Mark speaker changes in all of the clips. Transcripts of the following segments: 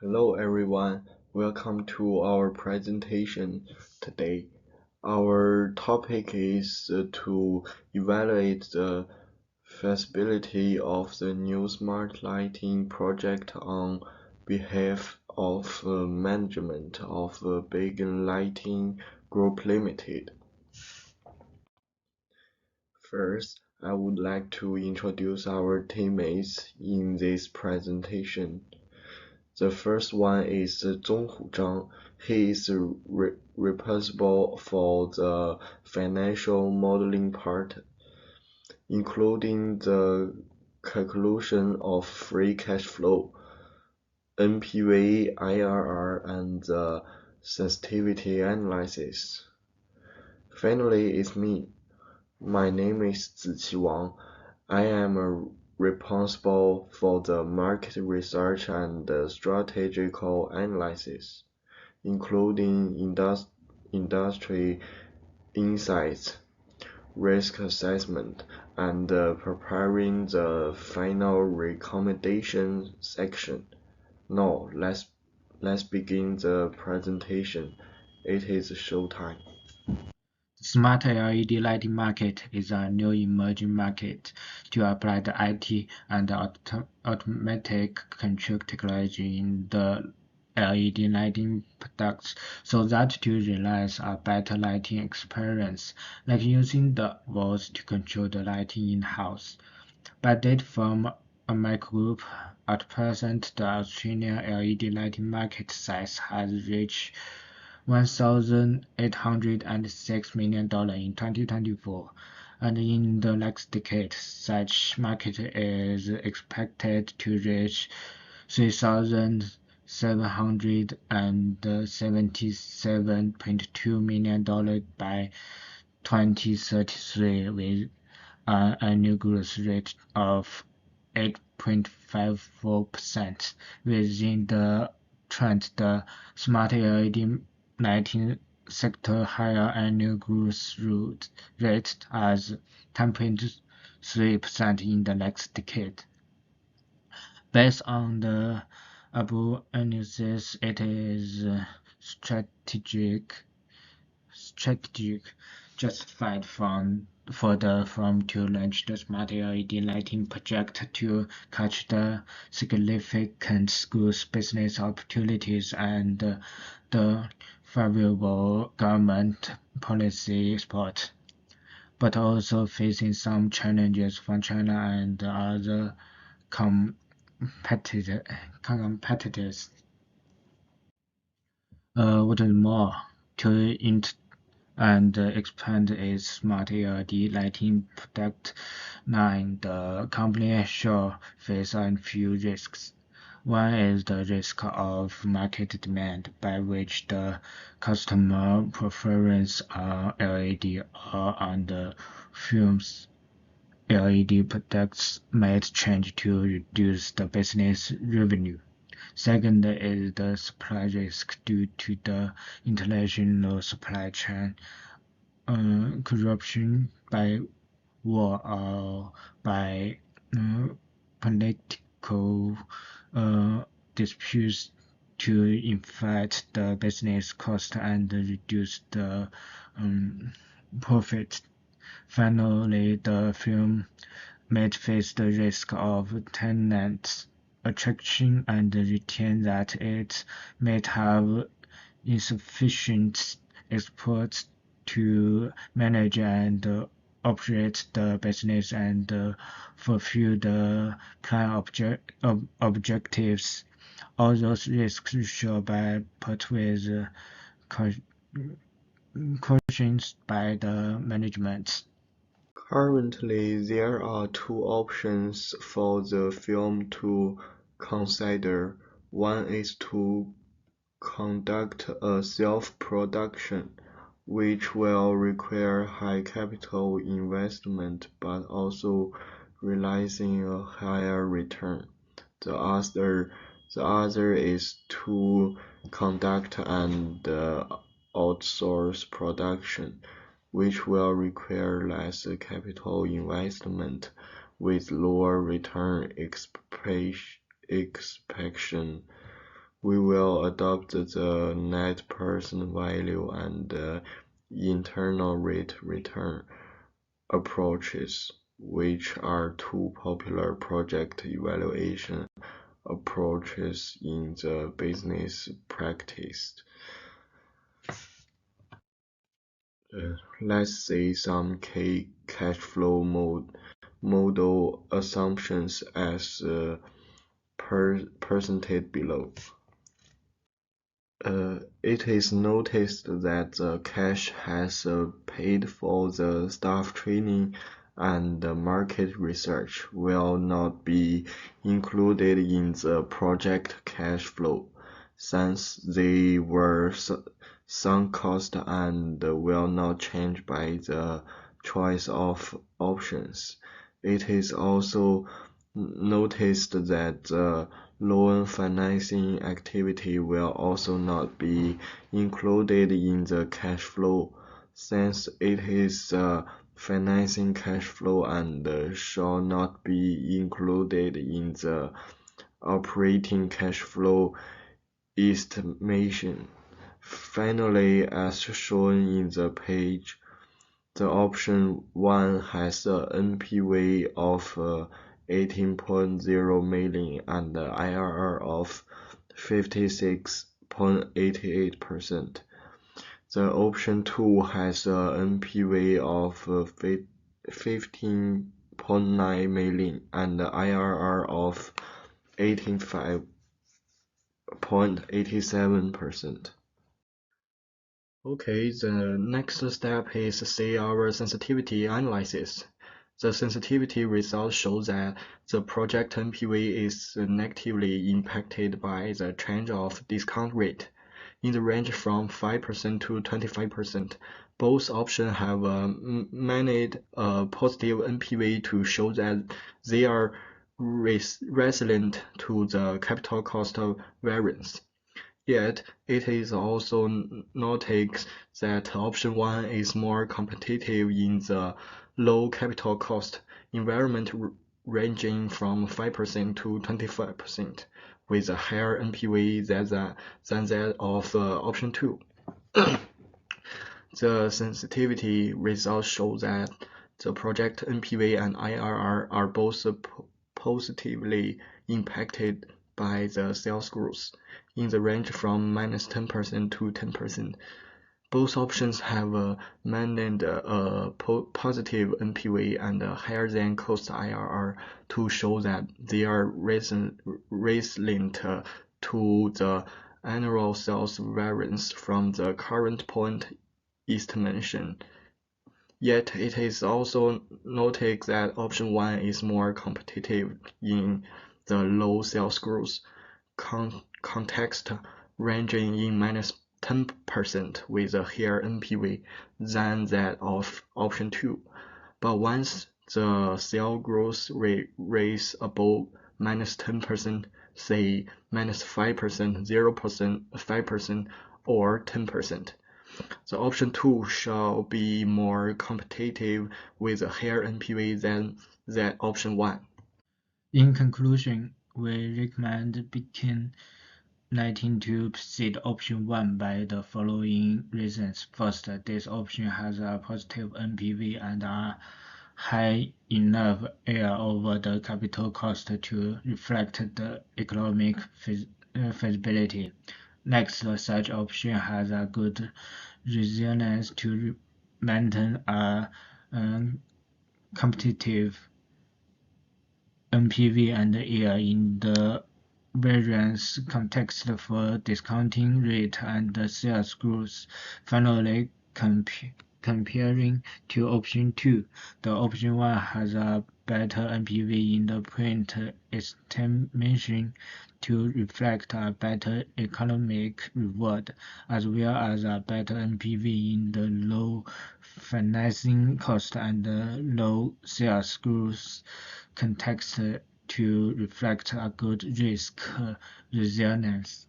Speaker 1: Hello everyone, welcome to our presentation today. Our topic is to evaluate the feasibility of the new smart lighting project on behalf of management of Beacon Lighting Group Limited. First, I would like to introduce our teammates in this presentation. The first one is Zhonghu Zhang. He is responsible for the financial modeling part, including the calculation of free cash flow, NPV, IRR, and the sensitivity analysis. Finally, it's me. My name is ZiQi Wang. I am responsible for the market research and strategical analysis, including industry insights, risk assessment, and preparing the final recommendation section. Now, let's begin the presentation. It is showtime.
Speaker 2: The smart LED lighting market is a new emerging market to apply the IT and automatic control technology in the LED lighting products so that to realize a better lighting experience, like using the walls to control the lighting in-house. By data from a micro group, at present the Australian LED lighting market size has reached $1,806 million in 2024, and in the next decade, such market is expected to reach $3,777.2 million by 2033, with an annual growth rate of 8.54%. Within the trend, the smart LED lighting sector higher annual growth rate as 10.3% in the next decade. Based on the above analysis, it is strategic justified for the firm to launch the smart LED lighting project to catch the significant schools business opportunities and the favorable government policy support, but also facing some challenges from China and other competitors. What is more, to and expand its smart LED lighting product line, the company shall face a few risks. One is the risk of market demand, by which the customer preference on LED or on the film's LED products might change to reduce the business revenue. Second is the supply risk due to the international supply chain corruption by war or by political disputes to inflate the business cost and reduce the profit. Finally, the film might face the risk of tenant attraction and retain that it might have insufficient exports to manage and operate the business and fulfill the plan objectives. All those risks should be put with cautions by the management.
Speaker 1: Currently, there are two options for the film to consider. One is to conduct a self-production, which will require high capital investment but also realizing a higher return. The other is to conduct and outsource production, which will require less capital investment with lower return expectation. We will adopt the net present value and internal rate return approaches, which are two popular project evaluation approaches in the business practice. Let's see some key cash flow model assumptions as presented below. It is noticed that the cash has paid for the staff training and market research will not be included in the project cash flow, since they were sunk cost and will not change by the choice of options. It is also noticed that the loan financing activity will also not be included in the cash flow, since it is financing cash flow and shall not be included in the operating cash flow estimation. Finally, as shown in the page, the option 1 has a NPV of 18.0 million and IRR of 56.88%. The option 2 has a NPV of 15.9 million and IRR of 85.87%. Okay, the next step is see our sensitivity analysis. The sensitivity results show that the project NPV is negatively impacted by the change of discount rate in the range from 5% to 25%. Both options have managed a positive NPV to show that they are resilient to the capital cost variance. Yet, it is also noted that option 1 is more competitive in the low capital cost environment ranging from 5% to 25%, with a higher NPV than that of option 2. The sensitivity results show that the project NPV and IRR are both positively impacted by the sales growth in the range from -10% to 10%. Both options have maintained a positive NPV and a higher than cost IRR to show that they are resilient to the annual sales variance from the current point estimation. Yet it is also noted that option 1 is more competitive in the low sales growth context, ranging in -10% with a higher NPV than that of option 2. But once the sales growth rate is above -10%, say -5%, 0%, 5%, or 10%, the option 2 shall be more competitive with a higher NPV than that option 1.
Speaker 2: In conclusion, we recommend picking 19 to proceed option 1 by the following reasons. First, this option has a positive NPV and a high enough area over the capital cost to reflect the economic feasibility. Next, such option has a good resilience to maintain a competitive NPV and area in the variance context for discounting rate and sales growth. Finally, comparing to option 2, the option 1 has a better NPV in the point estimation to reflect a better economic reward, as well as a better NPV in the low financing cost and low sales growth context to reflect a good risk resilience.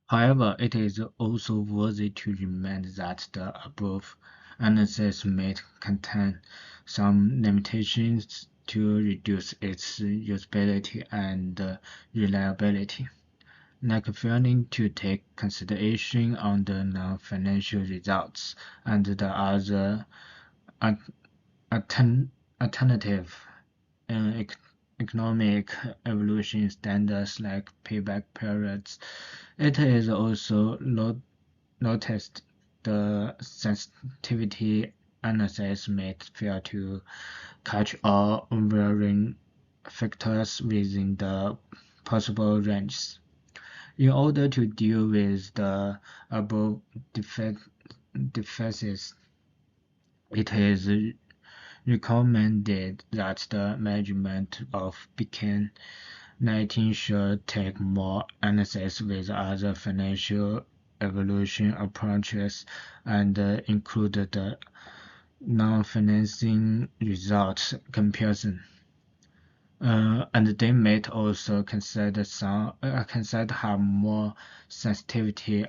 Speaker 2: However, it is also worthy to remind that the above analysis may contain some limitations to reduce its usability and reliability, like failing to take consideration on the non-financial results and the other alternative economic evolution standards like payback periods. It is also noticed the sensitivity analysis may fail to catch all varying factors within the possible ranges. In order to deal with the above deficits, it is recommended that the management of BAFI1008 should take more analysis with other financial evaluation approaches and include the non-financing results comparison. And they may also consider have more sensitivity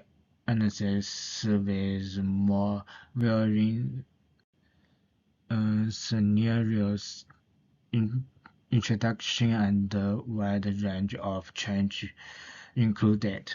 Speaker 2: analysis with more varying scenarios, introduction and a wide range of change included.